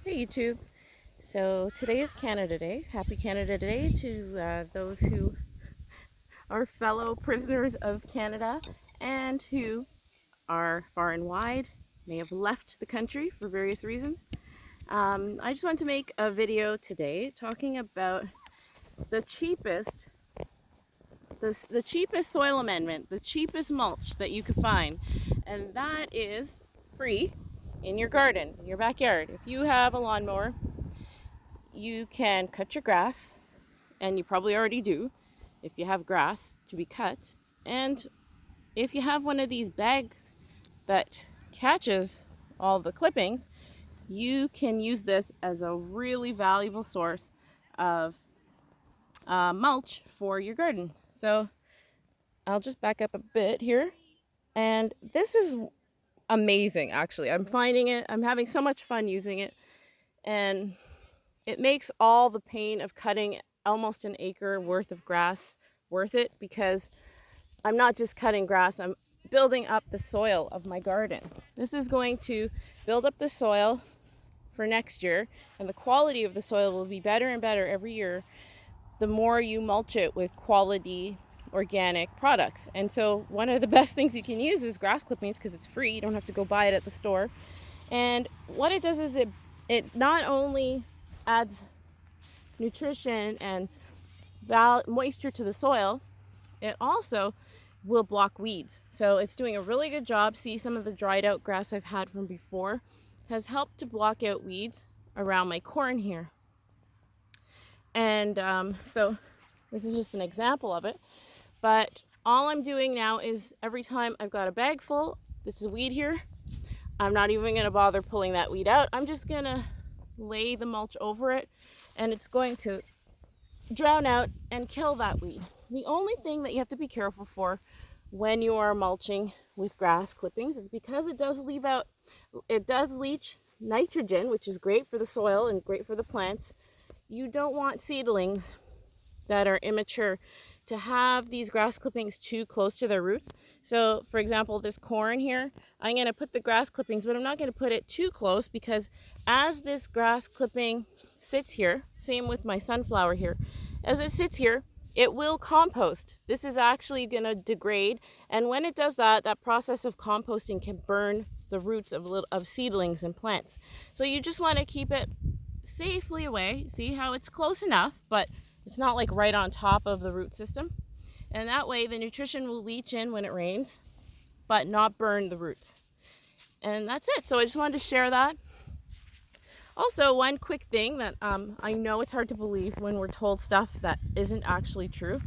Hey YouTube. So today is Canada Day. Happy Canada Day to those who are fellow prisoners of Canada and who are far and wide, may have left the country for various reasons. I just want to make a video today talking about the cheapest the cheapest soil amendment, the cheapest mulch that you could find, and that is free in your garden, in your backyard. If you have a lawnmower, you can cut your grass, and you probably already do if you have grass to be cut. And if you have one of these bags that catches all the clippings, you can use this as a really valuable source of mulch for your garden. So I'll just back up a bit here. And this is amazing, actually. I'm having so much fun using it. And it makes all the pain of cutting almost an acre worth of grass worth it, because I'm not just cutting grass, I'm building up the soil of my garden. This is going to build up the soil for next year, and the quality of the soil will be better and better every year the more you mulch it with quality organic products. And so one of the best things you can use is grass clippings, because it's free. You don't have to go buy it at the store. And what it does is it not only adds nutrition and moisture to the soil, it also will block weeds. So it's doing a really good job. See, some of the dried out grass I've had from before has helped to block out weeds around my corn here. And so this is just an example of it. But all I'm doing now is every time I've got a bag full, this is weed here, I'm not even going to bother pulling that weed out. I'm just going to lay the mulch over it, and it's going to drown out and kill that weed. The only thing that you have to be careful for when you are mulching with grass clippings is because it does leach nitrogen, which is great for the soil and great for the plants. You don't want seedlings that are immature to have these grass clippings too close to their roots. So for example, this corn here, I'm going to put the grass clippings, but I'm not going to put it too close, because as this grass clipping sits here, same with my sunflower here, as it sits here, it will compost. This is actually going to degrade, and when it does that, that process of composting can burn the roots of seedlings and plants. So you just want to keep it safely away. See how it's close enough, but it's not like right on top of the root system. And that way the nutrition will leach in when it rains, but not burn the roots. And that's it. So I just wanted to share that. Also, one quick thing that I know it's hard to believe when we're told stuff that isn't actually true,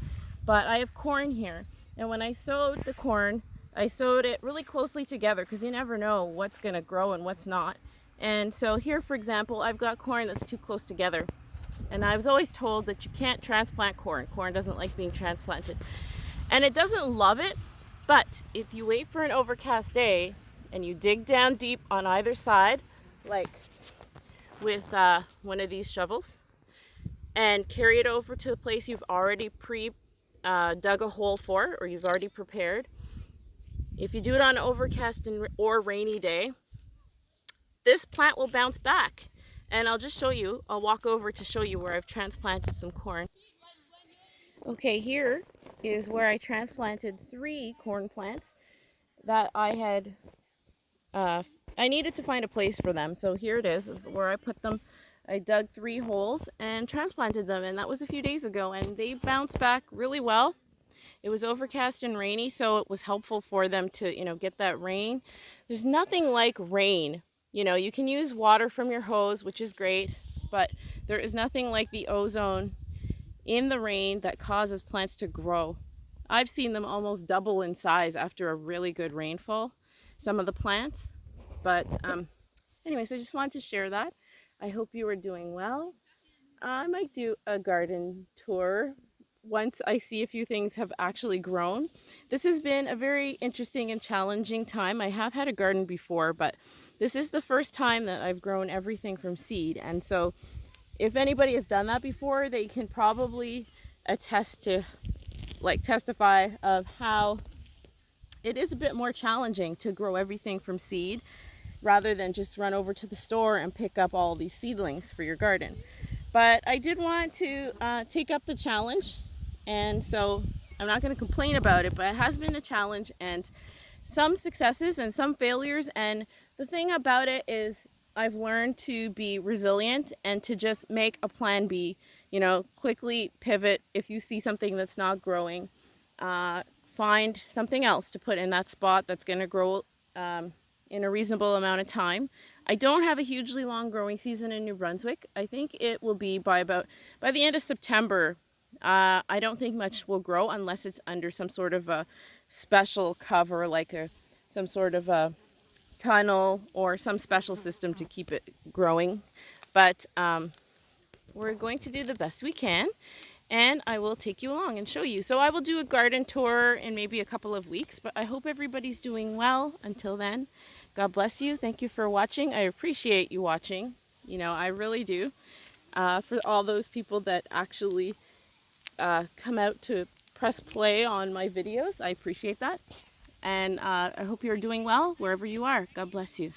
but I have corn here. And when I sowed the corn, I sowed it really closely together, because you never know what's going to grow and what's not. And so here, for example, I've got corn that's too close together. And I was always told that you can't transplant corn. Corn doesn't like being transplanted. And it doesn't love it, but if you wait for an overcast day and you dig down deep on either side, like with one of these shovels, and carry it over to the place you've already dug a hole for, or you've already prepared, if you do it on an overcast or rainy day, this plant will bounce back. And I'll just show you, I'll walk over to show you where I've transplanted some corn. Okay, here is where I transplanted 3 corn plants that I had, I needed to find a place for them. So here it is where I put them. I dug 3 holes and transplanted them, and that was a few days ago, and they bounced back really well. It was overcast and rainy, so it was helpful for them to, get that rain. There's nothing like rain. You can use water from your hose, which is great, but there is nothing like the ozone in the rain that causes plants to grow. I've seen them almost double in size after a really good rainfall, some of the plants. But anyway, so I just wanted to share that. I hope you are doing well. I might do a garden tour once I see a few things have actually grown. This has been a very interesting and challenging time. I have had a garden before, but this is the first time that I've grown everything from seed. And so if anybody has done that before, they can probably testify of how it is a bit more challenging to grow everything from seed. rather than just run over to the store and pick up all these seedlings for your garden. But I did want to take up the challenge, and so I'm not going to complain about it, but it has been a challenge, and some successes and some failures. And the thing about it is I've learned to be resilient and to just make a plan B, you know, quickly pivot if you see something that's not growing. Find something else to put in that spot that's going to grow in a reasonable amount of time. I don't have a hugely long growing season in New Brunswick. I think it will be by the end of September. I don't think much will grow unless it's under some sort of a special cover, like some sort of a tunnel or some special system to keep it growing. But we're going to do the best we can, and I will take you along and show you. So I will do a garden tour in maybe a couple of weeks, but I hope everybody's doing well. Until then, God bless you. Thank you for watching. I appreciate you watching. You know, I really do. For all those people that actually come out to press play on my videos, I appreciate that. And I hope you're doing well wherever you are. God bless you.